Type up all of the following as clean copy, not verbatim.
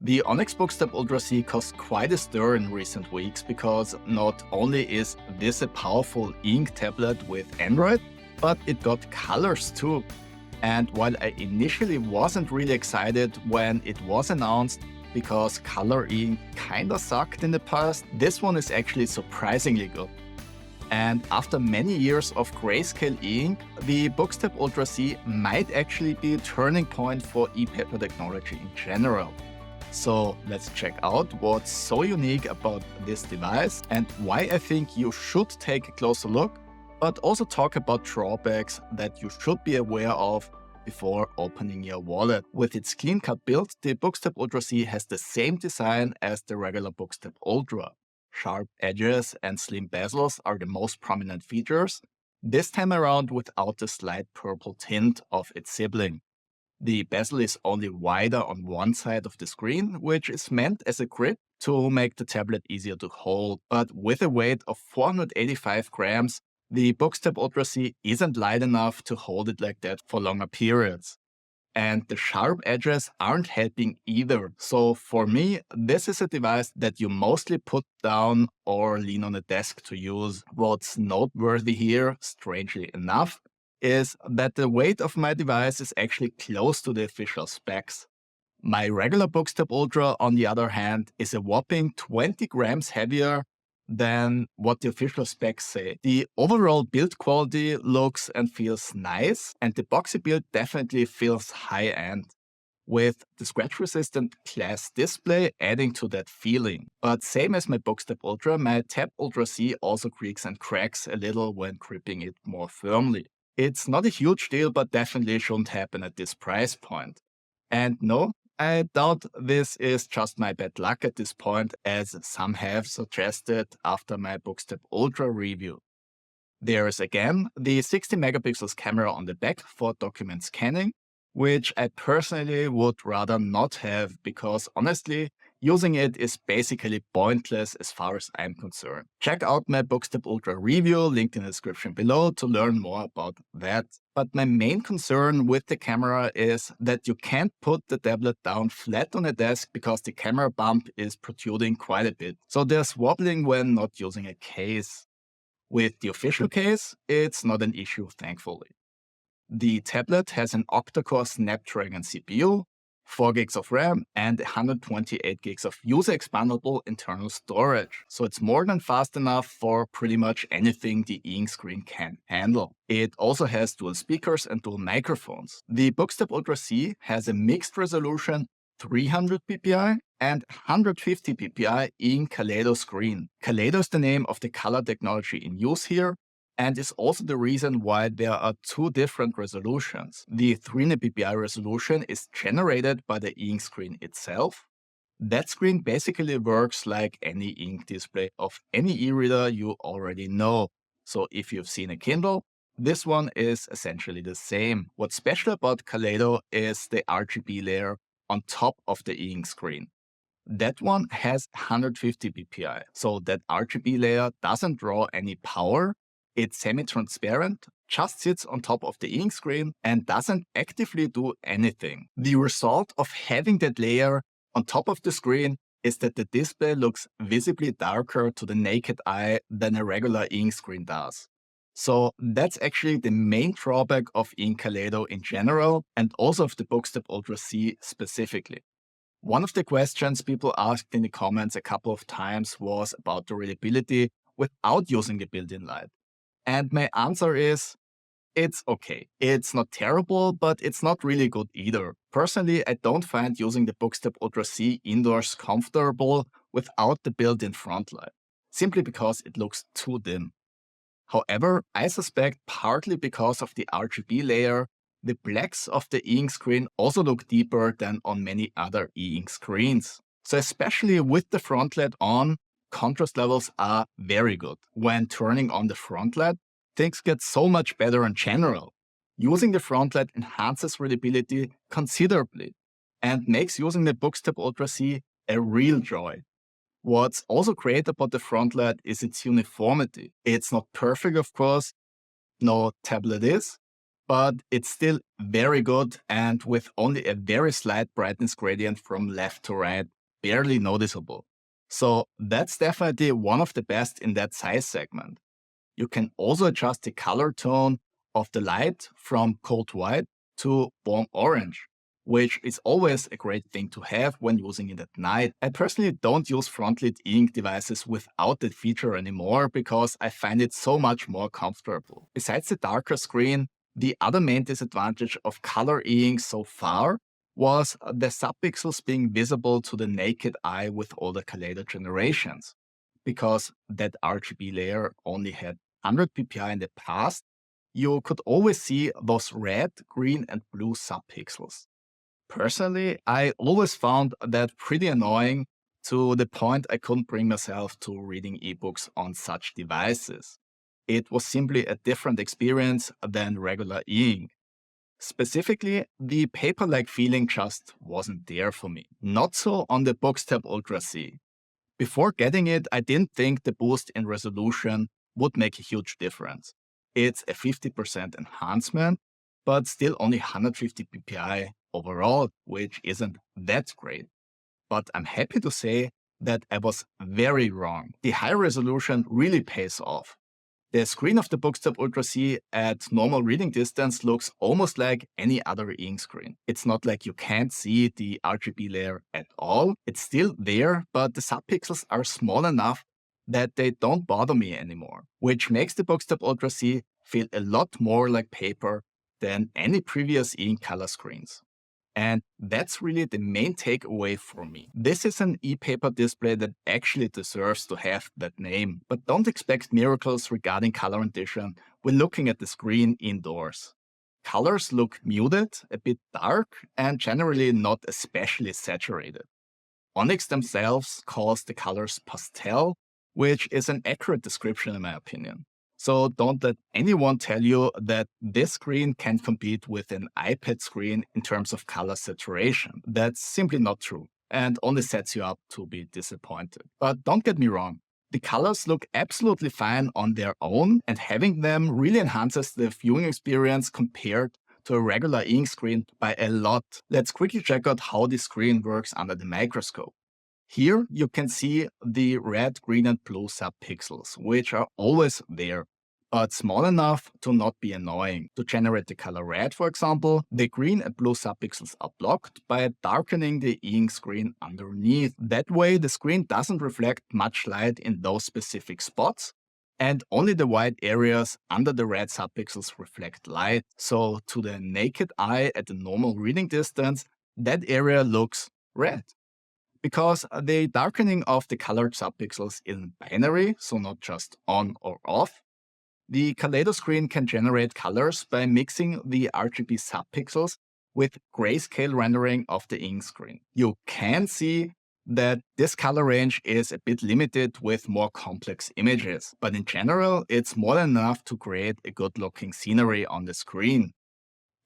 The Onyx Boox Tab Ultra C caused quite a stir in recent weeks because not only is this a powerful ink tablet with Android, but it got colors too. And while I initially wasn't really excited when it was announced because color ink kinda sucked in the past, this one is actually surprisingly good. And after many years of grayscale ink, the Boox Tab Ultra C might actually be a turning point for e-paper technology in general. So let's check out what's so unique about this device and why I think you should take a closer look, but also talk about drawbacks that you should be aware of before opening your wallet. With its clean-cut build, the Boox Tab Ultra C has the same design as the regular Boox Tab Ultra. Sharp edges and slim bezels are the most prominent features, this time around without the slight purple tint of its sibling. The bezel is only wider on one side of the screen, which is meant as a grip to make the tablet easier to hold. But with a weight of 485 grams, the Boox Tab Ultra C isn't light enough to hold it like that for longer periods. And the sharp edges aren't helping either. So for me, this is a device that you mostly put down or lean on a desk to use. What's noteworthy here, strangely enough, is that the weight of my device is actually close to the official specs. My regular Boox Tab Ultra, on the other hand, is a whopping 20 grams heavier than what the official specs say. The overall build quality looks and feels nice, and the boxy build definitely feels high-end, with the scratch-resistant glass display adding to that feeling. But same as my Boox Tab Ultra, my Tab Ultra C also creaks and cracks a little when gripping it more firmly. It's not a huge deal, but definitely shouldn't happen at this price point. And no, I doubt this is just my bad luck at this point, as some have suggested after my Boox Tab Ultra review. There is again the 60 megapixels camera on the back for document scanning, which I personally would rather not have because honestly, using it is basically pointless as far as I'm concerned. Check out my Boox Tab Ultra review, linked in the description below, to learn more about that. But my main concern with the camera is that you can't put the tablet down flat on a desk because the camera bump is protruding quite a bit. So there's wobbling when not using a case. With the official case, it's not an issue, thankfully. The tablet has an octa-core Snapdragon CPU, 4 gigs of RAM, and 128 gigs of user-expandable internal storage. So it's more than fast enough for pretty much anything the e-ink screen can handle. It also has dual speakers and dual microphones. The Boox Tab Ultra C has a mixed resolution 300 ppi and 150 ppi in Kaleido screen. Kaleido is the name of the color technology in use here, and is also the reason why there are two different resolutions. The 300 ppi resolution is generated by the ink screen itself. That screen basically works like any ink display of any e-reader you already know. So if you've seen a Kindle, this one is essentially the same. What's special about Kaleido is the RGB layer on top of the e-ink screen. That one has 150 ppi, so that RGB layer doesn't draw any power. It's semi-transparent, just sits on top of the ink screen and doesn't actively do anything. The result of having that layer on top of the screen is that the display looks visibly darker to the naked eye than a regular ink screen does. So that's actually the main drawback of ink Kaleido in general, and also of the Boox Tab Ultra C specifically. One of the questions people asked in the comments a couple of times was about the readability without using the built-in light. And my answer is, it's okay. It's not terrible, but it's not really good either. Personally, I don't find using the Boox Tab Ultra C indoors comfortable without the built-in Frontlight, simply because it looks too dim. However, I suspect partly because of the RGB layer, the blacks of the e-ink screen also look deeper than on many other e-ink screens. So especially with the Frontlight on, contrast levels are very good. When turning on the Frontlight, things get so much better in general. Using the Frontlight enhances readability considerably and makes using the Boox Tab Ultra C a real joy. What's also great about the Frontlight is its uniformity. It's not perfect, of course, no tablet is, but it's still very good and with only a very slight brightness gradient from left to right, barely noticeable. So that's definitely one of the best in that size segment. You can also adjust the color tone of the light from cold white to warm orange, which is always a great thing to have when using it at night. I personally don't use Frontlight ink devices without that feature anymore because I find it so much more comfortable. Besides the darker screen, the other main disadvantage of color e-ink so far was the subpixels being visible to the naked eye with all the Kaleido generations. Because that RGB layer only had 100 ppi in the past, you could always see those red, green, and blue subpixels. Personally, I always found that pretty annoying to the point I couldn't bring myself to reading ebooks on such devices. It was simply a different experience than regular e-ink. Specifically, the paper-like feeling just wasn't there for me. Not so on the Boox Tab Ultra C. Before getting it, I didn't think the boost in resolution would make a huge difference. It's a 50% enhancement, but still only 150 ppi overall, which isn't that great. But I'm happy to say that I was very wrong. The high resolution really pays off. The screen of the Boox Tab Ultra C at normal reading distance looks almost like any other ink screen. It's not like you can't see the RGB layer at all. It's still there, but the subpixels are small enough that they don't bother me anymore, which makes the Boox Tab Ultra C feel a lot more like paper than any previous ink color screens. And that's really the main takeaway for me. This is an e-paper display that actually deserves to have that name, but don't expect miracles regarding color rendition when looking at the screen indoors. Colors look muted, a bit dark, and generally not especially saturated. Onyx themselves calls the colors pastel, which is an accurate description in my opinion. So don't let anyone tell you that this screen can compete with an iPad screen in terms of color saturation. That's simply not true and only sets you up to be disappointed. But don't get me wrong, the colors look absolutely fine on their own, and having them really enhances the viewing experience compared to a regular ink screen by a lot. Let's quickly check out how the screen works under the microscope. Here you can see the red, green, and blue subpixels, which are always there, but small enough to not be annoying. To generate the color red, for example, the green and blue subpixels are blocked by darkening the ink screen underneath. That way, the screen doesn't reflect much light in those specific spots, and only the white areas under the red subpixels reflect light. So to the naked eye at the normal reading distance, that area looks red. Because the darkening of the colored subpixels isn't binary, so not just on or off, the Kaleido screen can generate colors by mixing the RGB subpixels with grayscale rendering of the ink screen. You can see that this color range is a bit limited with more complex images, but in general, it's more than enough to create a good-looking scenery on the screen.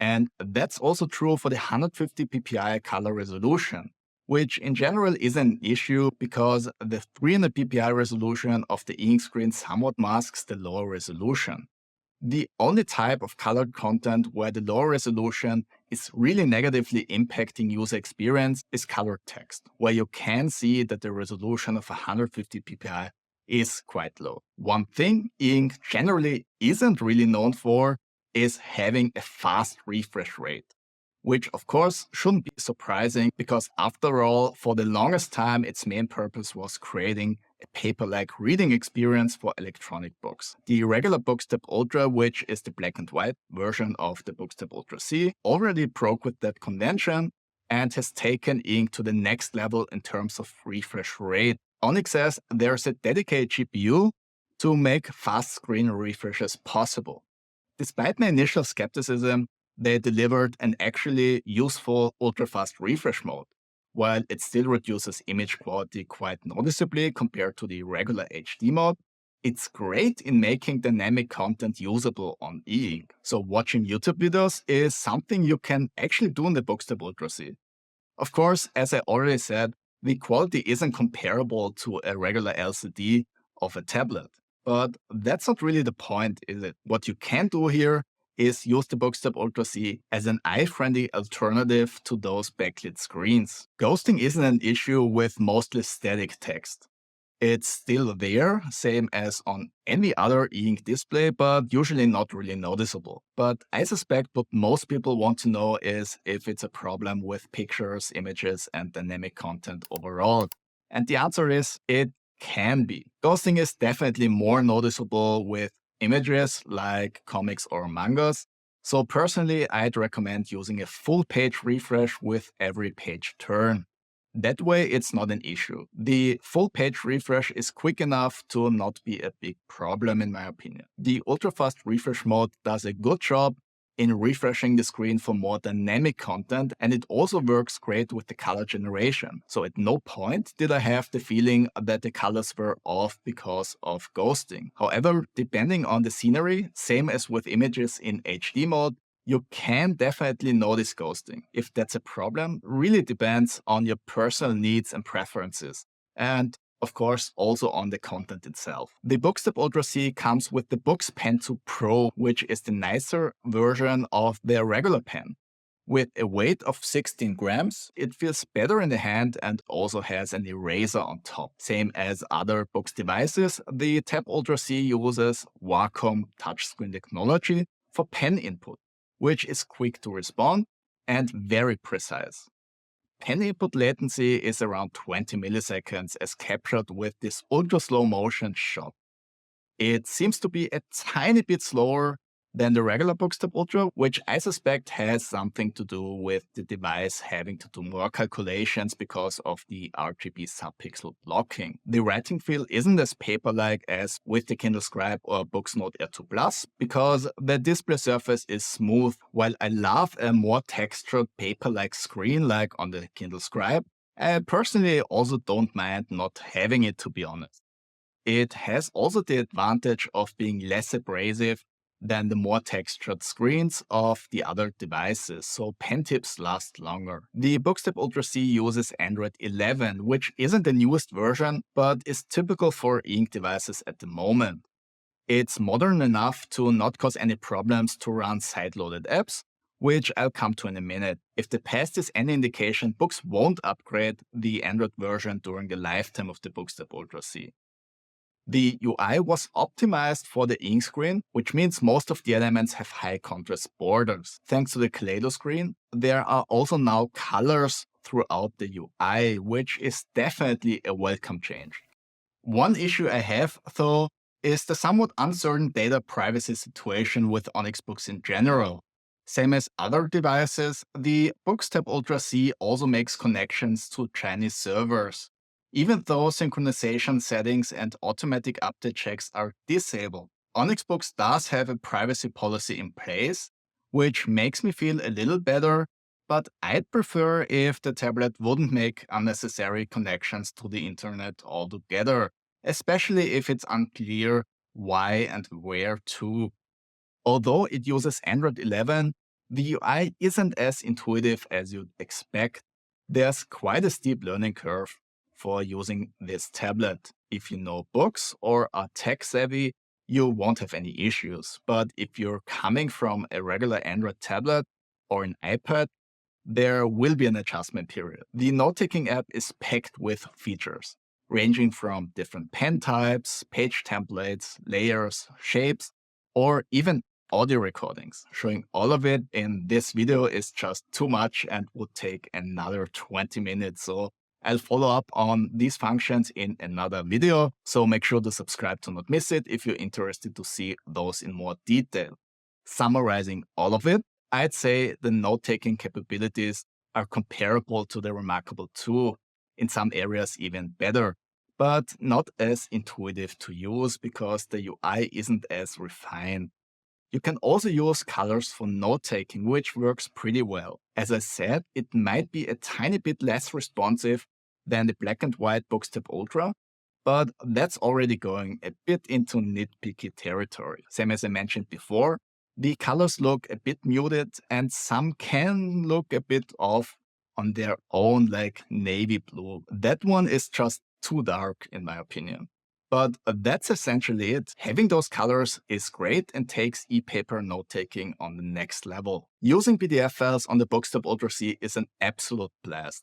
And that's also true for the 150 ppi color resolution, which in general is an issue because the 300 ppi resolution of the ink screen somewhat masks the lower resolution. The only type of colored content where the lower resolution is really negatively impacting user experience is colored text, where you can see that the resolution of 150 ppi is quite low. One thing ink generally isn't really known for is having a fast refresh rate, which of course shouldn't be surprising because after all, for the longest time, its main purpose was creating a paper-like reading experience for electronic books. The regular Boox Tab Ultra, which is the black and white version of the Boox Tab Ultra C, already broke with that convention and has taken ink to the next level in terms of refresh rate. Onyx says there's a dedicated GPU to make fast screen refreshes possible. Despite my initial skepticism, they delivered an actually useful ultra-fast refresh mode. While it still reduces image quality quite noticeably compared to the regular HD mode, it's great in making dynamic content usable on e-ink. So watching YouTube videos is something you can actually do in the Boox Tab Ultra C. Of course, as I already said, the quality isn't comparable to a regular LCD of a tablet. But that's not really the point, is it? What you can do here is use the Boox Tab Ultra C as an eye-friendly alternative to those backlit screens. Ghosting isn't an issue with mostly static text. It's still there, same as on any other e-ink display, but usually not really noticeable. But I suspect what most people want to know is if it's a problem with pictures, images, and dynamic content overall. And the answer is it can be. Ghosting is definitely more noticeable with images like comics or mangas. So personally, I'd recommend using a full page refresh with every page turn. That way, it's not an issue. The full page refresh is quick enough to not be a big problem, in my opinion. The ultra-fast refresh mode does a good job in refreshing the screen for more dynamic content, and it also works great with the color generation. So at no point did I have the feeling that the colors were off because of ghosting. However, depending on the scenery, same as with images in HD mode, you can definitely notice ghosting. If that's a problem, really depends on your personal needs and preferences. And of course, also on the content itself. The Boox Tab Ultra C comes with the Boox Pen 2 Pro, which is the nicer version of their regular pen. With a weight of 16 grams, it feels better in the hand and also has an eraser on top. Same as other Boox devices, the Tab Ultra C uses Wacom touchscreen technology for pen input, which is quick to respond and very precise. Pen input latency is around 20 milliseconds as captured with this ultra slow motion shot. It seems to be a tiny bit slower than the regular Boox Tab Ultra, which I suspect has something to do with the device having to do more calculations because of the RGB subpixel blocking. The writing feel isn't as paper-like as with the Kindle Scribe or Boox Note Air 2 Plus because the display surface is smooth. While I love a more textured paper-like screen like on the Kindle Scribe, I personally also don't mind not having it, to be honest. It has also the advantage of being less abrasive than the more textured screens of the other devices, so pen tips last longer. The Boox Tab Ultra C uses Android 11, which isn't the newest version, but is typical for ink devices at the moment. It's modern enough to not cause any problems to run side-loaded apps, which I'll come to in a minute. If the past is any indication, Boox won't upgrade the Android version during the lifetime of the Boox Tab Ultra C. The UI was optimized for the ink screen, which means most of the elements have high contrast borders. Thanks to the Kaleido screen, there are also now colors throughout the UI, which is definitely a welcome change. One issue I have, though, is the somewhat uncertain data privacy situation with Onyx books in general. Same as other devices, the Boox Tab Ultra C also makes connections to Chinese servers. Even though synchronization settings and automatic update checks are disabled, Onyx Books does have a privacy policy in place, which makes me feel a little better, but I'd prefer if the tablet wouldn't make unnecessary connections to the internet altogether, especially if it's unclear why and where to. Although it uses Android 11, the UI isn't as intuitive as you'd expect. There's quite a steep learning curve for using this tablet. If you know books or are tech savvy, you won't have any issues. But if you're coming from a regular Android tablet or an iPad, there will be an adjustment period. The Notetaking app is packed with features, ranging from different pen types, page templates, layers, shapes, or even audio recordings. Showing all of it in this video is just too much and would take another 20 minutes. So I'll follow up on these functions in another video. So make sure to subscribe to not miss it if you're interested to see those in more detail. Summarizing all of it, I'd say the note-taking capabilities are comparable to the Remarkable 2, in some areas even better, but not as intuitive to use because the UI isn't as refined. You can also use colors for note-taking, which works pretty well. As I said, it might be a tiny bit less responsive than the black and white Boox Tab Ultra, but that's already going a bit into nitpicky territory. Same as I mentioned before, the colors look a bit muted and some can look a bit off on their own, like navy blue. That one is just too dark in my opinion. But that's essentially it. Having those colors is great and takes e-paper note-taking on the next level. Using PDF files on the Boox Tab Ultra C is an absolute blast.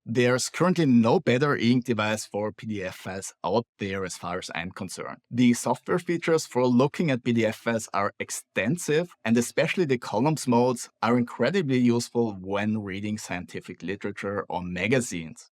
There's currently no better ink device for PDF files out there as far as I'm concerned. The software features for looking at PDF files are extensive, and especially the columns modes are incredibly useful when reading scientific literature or magazines.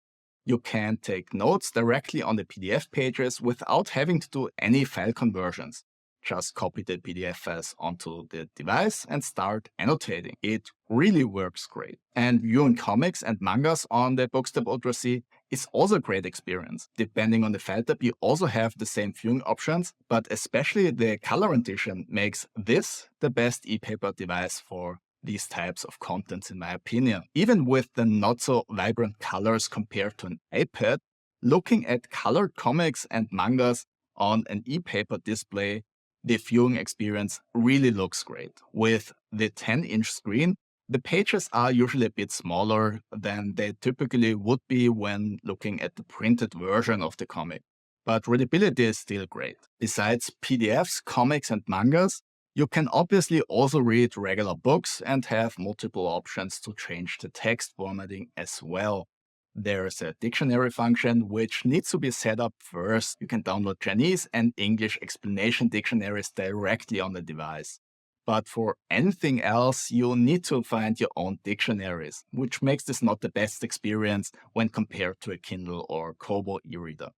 You can take notes directly on the PDF pages without having to do any file conversions. Just copy the PDF files onto the device and start annotating. It really works great. And viewing comics and mangas on the Boox Tab Ultra C is also a great experience. Depending on the file type, you also have the same viewing options, but especially the color rendition makes this the best e-paper device for these types of contents, in my opinion. Even with the not so vibrant colors compared to an iPad, looking at colored comics and mangas on an e-paper display, the viewing experience really looks great. With the 10-inch screen, the pages are usually a bit smaller than they typically would be when looking at the printed version of the comic. But readability is still great. Besides PDFs, comics, and mangas, you can obviously also read regular books and have multiple options to change the text formatting as well. There's a dictionary function which needs to be set up first. You can download Chinese and English explanation dictionaries directly on the device. But for anything else, you need to find your own dictionaries, which makes this not the best experience when compared to a Kindle or Kobo e-reader.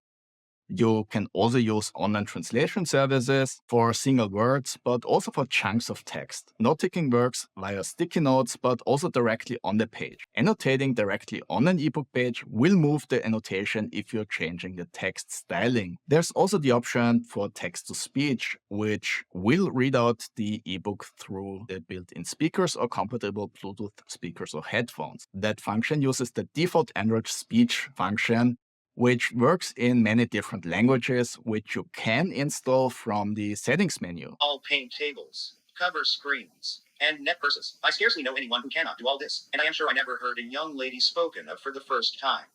You can also use online translation services for single words, but also for chunks of text. Note-taking works via sticky notes, but also directly on the page. Annotating directly on an ebook page will move the annotation if you're changing the text styling. There's also the option for text-to-speech, which will read out the ebook through the built-in speakers or compatible Bluetooth speakers or headphones. That function uses the default Android speech function, which works in many different languages, which you can install from the settings menu. All paint tables, cover screens, and net verses. I scarcely know anyone who cannot do all this, and I am sure I never heard a young lady spoken of for the first time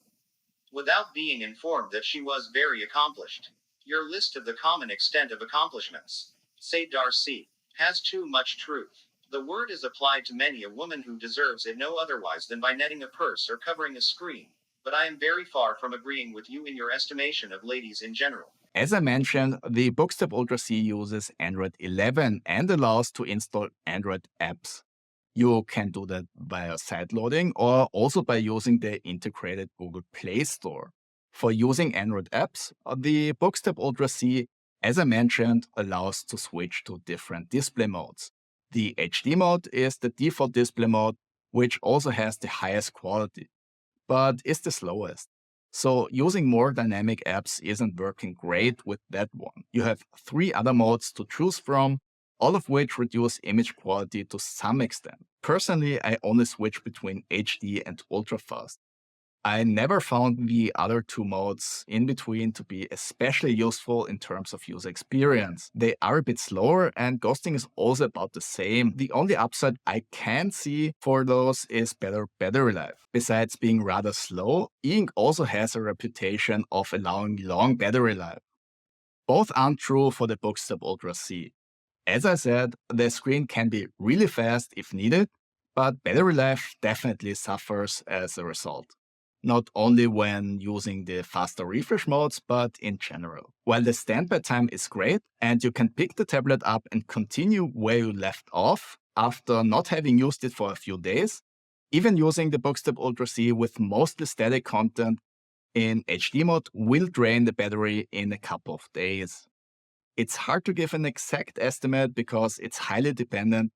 without being informed that she was very accomplished. Your list of the common extent of accomplishments, say Darcy, has too much truth. The word is applied to many a woman who deserves it no otherwise than by netting a purse or covering a screen. But I am very far from agreeing with you in your estimation of ladies in general. As I mentioned, the Boox Tab Ultra C uses Android 11 and allows to install Android apps. You can do that via sideloading or also by using the integrated Google Play Store. For using Android apps, the Boox Tab Ultra C, as I mentioned, allows to switch to different display modes. The HD mode is the default display mode, which also has the highest quality, but is the slowest. So using more dynamic apps isn't working great with that one. You have 3 other modes to choose from, all of which reduce image quality to some extent. Personally, I only switch between HD and ultra fast. I never found the other 2 modes in between to be especially useful in terms of user experience. They are a bit slower and ghosting is also about the same. The only upside I can see for those is better battery life. Besides being rather slow, e-ink also has a reputation of allowing long battery life. Both aren't true for the Boox Tab Ultra C. As I said, the screen can be really fast if needed, but battery life definitely suffers as a result. Not only when using the faster refresh modes, but in general. While the standby time is great and you can pick the tablet up and continue where you left off after not having used it for a few days, even using the Boox Tab Ultra C with mostly static content in HD mode will drain the battery in a couple of days. It's hard to give an exact estimate because it's highly dependent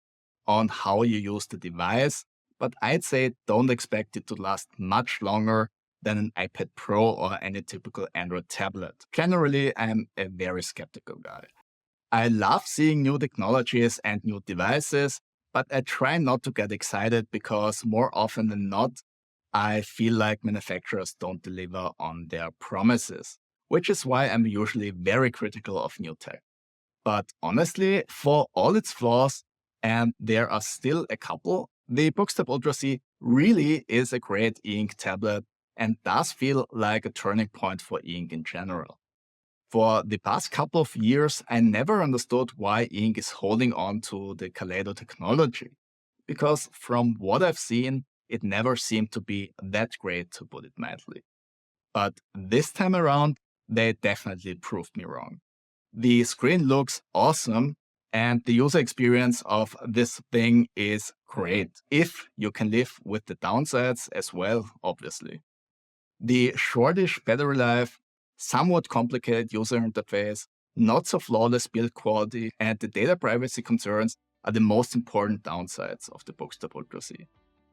on how you use the device, but I'd say don't expect it to last much longer than an iPad Pro or any typical Android tablet. Generally, I'm a very skeptical guy. I love seeing new technologies and new devices, but I try not to get excited because more often than not, I feel like manufacturers don't deliver on their promises, which is why I'm usually very critical of new tech. But honestly, for all its flaws, and there are still a couple, the Boox Tab Ultra C really is a great e-ink tablet and does feel like a turning point for e-ink in general. For the past couple of years, I never understood why ink is holding on to the Kaleido technology, because from what I've seen, it never seemed to be that great, to put it mildly. But this time around, they definitely proved me wrong. The screen looks awesome, and the user experience of this thing is great, if you can live with the downsides as well, obviously. The shortish battery life, somewhat complicated user interface, not so flawless build quality, and the data privacy concerns are the most important downsides of the Boox Tab Ultra C.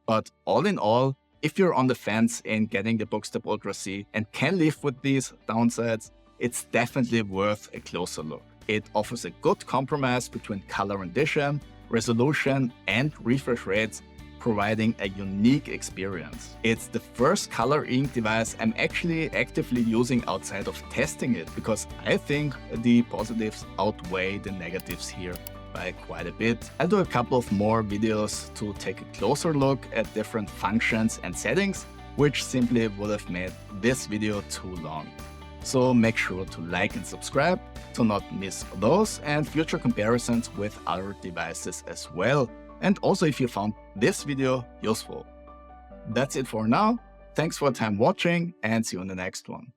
But all in all, if you're on the fence in getting the Boox Tab Ultra C and can live with these downsides, it's definitely worth a closer look. It offers a good compromise between color rendition, resolution, and refresh rates, providing a unique experience. It's the first color ink device I'm actually actively using outside of testing it, because I think the positives outweigh the negatives here by quite a bit. I'll do a couple of more videos to take a closer look at different functions and settings, which simply would have made this video too long. So make sure to like and subscribe to not miss those and future comparisons with other devices as well. And also if you found this video useful. That's it for now. Thanks for your time watching and see you in the next one.